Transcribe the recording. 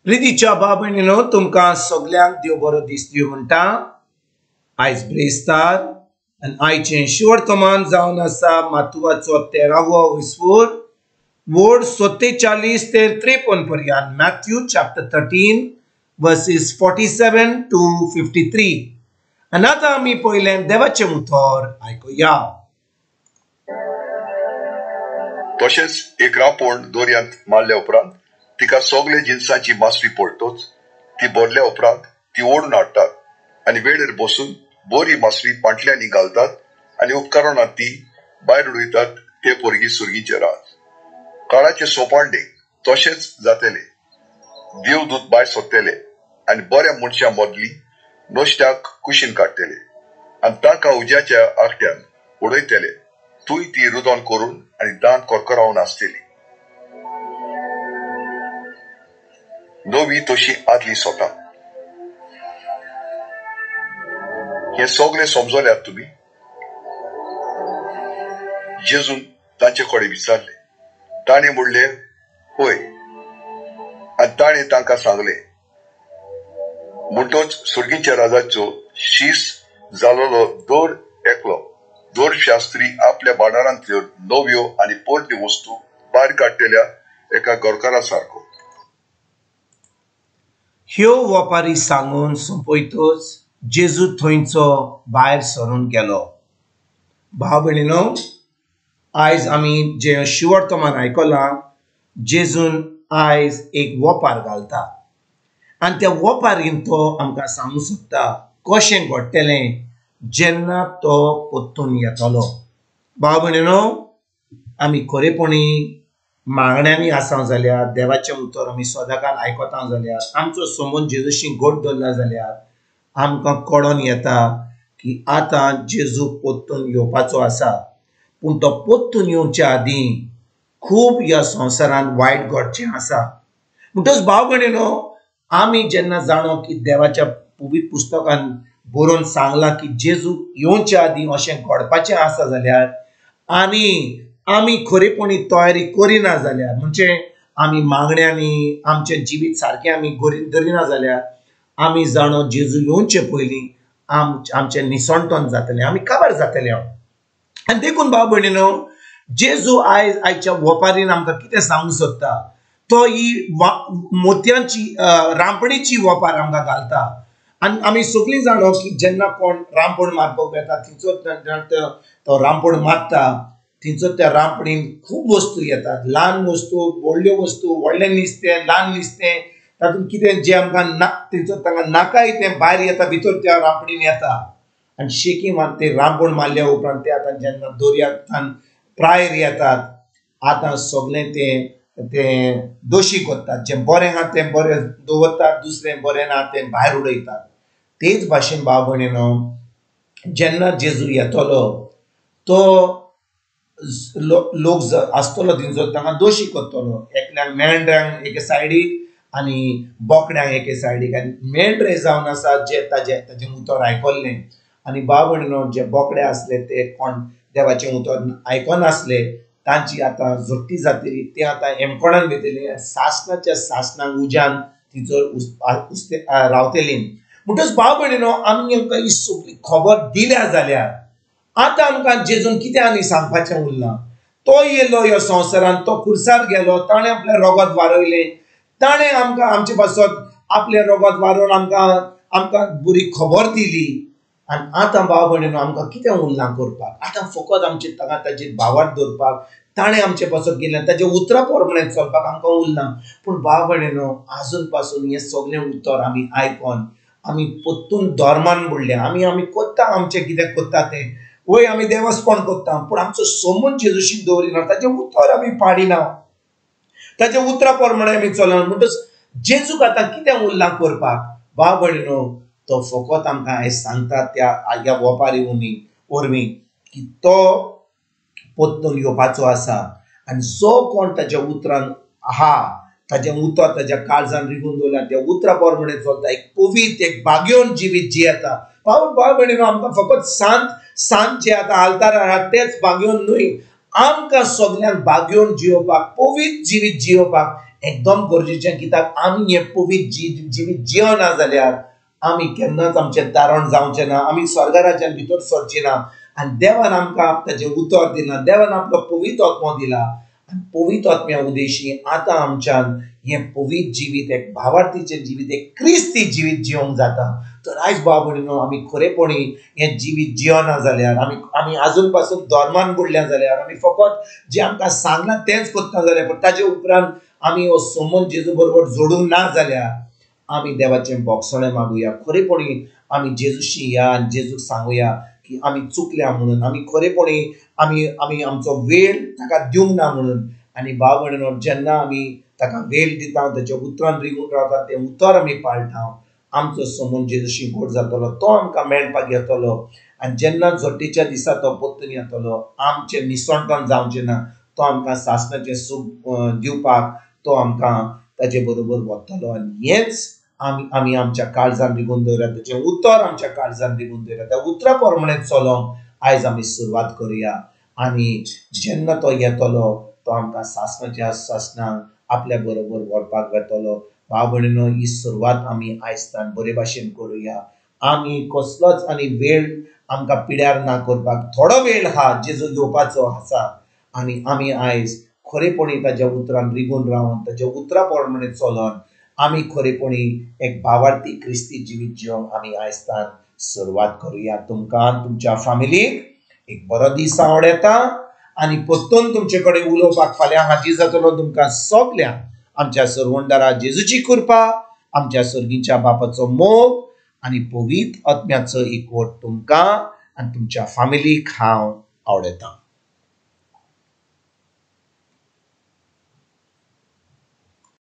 प्रितीच्या बाबणीनो तुमकां सगळ्यांक देव बरो दीस दिवं म्हणटा। आयज ब्रेस्तार आनी आयचें शिवर्तमान जावन आसा मातुवाचो 13वो विस्वोर वोड 47 ते 53 पर्यंत। Matthew chapter 13 versus 47 to 53। आनी आतां आमी पयलें देवाचें उतर आयकुया। तशेंच एक रांपोण दोरयांत मारल्या उपरांत तिका सगळे जिन्साची मासवी पडटोच ती भरल्या उपरांत ती ओडून हाडटात आनी वेळेर बसून बरी मासवी पांटल्यांनी घालतात आनी उपकारान ती भायर उडयतात ते पोरगी सुरगीचे राज। काळाचे सोपांडे तशेंच जातले। देवदूत भायर सरतले आनी बऱ्या मनशां मदली नश्ट्याक कुशीन काडटले आनी तांकां उज्याच्या आगट्यान उडयतले। तुय ती रुदोन करून आनी दांत कोरकोरावन आसतली। नवी तशी आदली स्वता हे सगळे समजल्यात तुम्ही। जेजून तांचे कडेन विचारले। ताणे म्हणले होय आनी ताणे तांकां सांगले। म्हणटच सुरगीच्या राजाचो शीस जालोलो दर एकलो दर शास्त्री आपल्या भांडारांतल्यो नव्यो आनी पोरण्यो वस्तू भायर काडटल्या एका गोरकारा सारको। ह्यो वपारी सांगून सोंपयतच जेजू थंयचो भायर सरून गेलो। भाव भयणीनो, आयज आमी जे शिवर्तमान आयकलां जेजून आयज एक वपार घालता आनी त्या वपारीन तो आमकां सांगूंक सोदता कशें घडटलें जेन्ना तो परतून येतलो। भाव भयणीनो, आमी खरेपणी मागण्यांनी आसा जाल्यार देवाचें उतर आमी सदांकाळ आयकता जाल्यार आमचो संबंद जेजूशी घट धरला जाल्यार आमकां कळोन येता की आतां जेजू परतून येवपाचो आसा। पूण तो परतून येवच्या आदीं खूब ह्या संवसारांत वायट घडचें आसा। म्हणटच भाव भयणीनो, आमी जेन्ना जाणो की देवाच्या पवित्र पुस्तकान बरोवन सांगलां की जेजू येवच्या आदीं अशें घडपाचें आसा जाल्यार आमी खरेपणी तयारी करिना जाल्यार म्हणजे आमी मागण्यांनी आमचें जिवीत सारकें आमी धरिना जाल्यार आमी जाणो जेजू येवचे पयलीं आमचें निसणटोन जातलें, आमी काबार जातले। आनी देखून भाव भयणीनो, जेजू आयच्या वपारीन आमकां कितें सांगूंक सोदता तो ही मोतयांची रांपणेची वपार आमकां घालता। आनी आमी सगळीं जाणो की जेन्ना कोण रांपण मारपाक येता थंयचो तो रांपण मारता थंयचो त्या रांपणीन खूब वस्तू येतात। ल्हान वस्तू, व्हडल्यो वस्तू, व्हडलें नुस्तें, ल्हान नुस्तें, तातूंत कितें जें आमकां थंयचो तांकां नाकाय तें भायर येता, भितर त्या रांपणीन येता। आनी शेकी मार ते रांपण मारल्या उपरांत ते आतां जेन्ना दर्यांतल्यान प्रायर येतात आतां सगळें तें दोशी कोत्तात। जें बरें आहा तें बरें दवरतात, दुसरें बरें ना तें भायर उडयतात। तेच भाशेन भाव भयणीनो, जेन्ना जेजू येतलो तो लोक आसतलो थंयचो तांकां दोशी कोत्तलो। एकल्याक मेंढऱ्यांक एके सायडीक आनी बोकड्यांक एके सायडीक। आनी मेंढरे जावन आसा जे ताजें उतर आयकल्लें आनी भाव भयणीनो, जे बोकडे आसले ते कोण देवाचें उतर आयकनासले तांची आतां झट्टी जातली, ते आतां हेमकोणान वयतलीं, सासणाच्या सासणाक उज्यान थंयसर रावतलीं। म्हणटच भाव भयणीनो, आमी आमकां ही सगळी खबर दिल्या जाल्यार आतां आमकां जेजून कितें आनी सांगपाचें उरलां। तो येयलो ह्या संवसारांत, तो खुर्सार गेलो, ताणें आपलें रगत वारयलें, ताणें आमकां आमचे पासत आपलें रगत वारोवन आमकां बरी खबर दिली। आनी आतां भाव भयणीनो, आमकां कितें उरलां करपाक? आतां फकत ताचेर भावार्थ दवरपाक, ताणें आमचे पासत गेलें ताचे उतरा प्रमाणें चलपाक आमकां उरलां। पूण भाव भयणीनो, आजून पासून हें सगळें उतर आमी आयकोन आमी परतून धर्मान बुडले। आमी कोत्ता आमचें कितें कोत्ता तें, वय आमी देवास्पण कोत्ता, पूण आमचो संबंद जेजूशी दवरिना, ताचें उतर आमी पाडिना, ताच्या उतरा प्रमाणें आमी चलना। म्हणटच जेजूक आतां कितें उरलां करपाक? भाव भयणीनो, तो फकत आमकां आयज सांगता ह्या वपारी वरवीं की तो परतून येवपाचो आसा। आनी जो कोण ताच्या उतरान आहा, ताजें उतर ताच्या काळजान रिगून दवरल्यार त्या उतरा प्रमाणें चलता, एक पवित्र एक भाग्यवन जिवीत जियेता। भाव भयणीनो, आमकां फकत सांत जे आतां आल्तारार आहा तेच भाग्यवन न्हय, आमकां सगळ्यांक भाग्यवन जियोवपाक, पवित्र जिवीत जियोवपाक एकदम गरजेचें, कित्याक आमी हें पवित्र जिवीत जियना जाल्यार आमी केन्नाच आमचें तारण जावचें ना, आमी स्वर्ग राज्यांत भितर सरचीं ना. आनी देवान आमकां ताचें उतर दिलां, देवान आपलो पवित्र आत्मो दिला. आनी पवित्र आत्म्या उदेशी आतां आमच्यान हें पवित्र जिवीत, एक भावार्थीचें जिवीत, एक क्रिस्ती जिवीत जिवंक जाता. तर आयज भाव भयणीनो, आमी खरेपणी हें जिवीत जियना जाल्यार, आमी आजून पासून धर्मान बुडल्या जाल्यार, आमी फकत जें आमकां सांगलां तेंच करता जाल्यार, पूण ताजे उपरांत आमी हो संबंद जेजू बरोबर जोडूंक ना जाल्यार आमी देवाचें बोगसणें मागुया. खरेपणी आमी जेजूशी या आनी जेजूक सांगुया की आमी चुकल्या म्हणून, आमी खरेपणी आमी आमचो वेळ ताका दिवंक ना म्हणून. आनी भाव भयणीनो, जेन्ना आमी ताका वेळ दिता, ताच्या उतरान रिगून रावता, तें उतर आमी पाळटा, आमचो संबंद जेजूशी गोड जातलो, तो आमकां मेळपाक येतलो. आनी जेन्ना जोड्डेच्या दिसा तो परतून येतलो, आमचें निसणटण जावचें ना, तो आमकां सासणाचें सूख दिवपाक तो आमकां ताचे बरोबर वतलो. आनी हेंच आमी आमच्या काळजान रिगून दवरया, ताचें उतर आमच्या काळजान रिगून दवरया. त्या उतरा प्रमाणे चलोंक आयज आमी सुरवात करुया. आनी जेन्ना तो येतलो, तो आमकां सासणाच्या सासणाक आपल्या बरोबर व्हरपाक येतलो. भाव भयणीनो, ही सुरवात आमी आयजतान बरे भाशेन करुया. आमी कसलोच आनी वेळ आमकां पिड्यार ना करपाक. थोडो वेळ हा जेजू येवपाचो आसा, आनी आमी आयज खरेपणी ताच्या उतरान रिगून रावन, ताच्या उतरा प्रमाणे चलोन आमी खरेपणी एक भावार्थी क्रिस्ती जिवीत जिवंक आमी आयजतान सुरवात करुया. तुमकां तुमच्या फॅमिलीक एक बरो दीस आवड येता. आनी परतून तुमचे कडेन उलोवपाक फाल्यां हाजीर जातलो. तुमकां सगल्यांक आमच्या सर्वंडारा जेजूची कृपा, आमच्या सर्गीच्या बापाचो मोग आनी पवित्र आत्म्याचो एकवट तुमकां आनी तुमच्या फॅमिलीक हांव आवडयतां.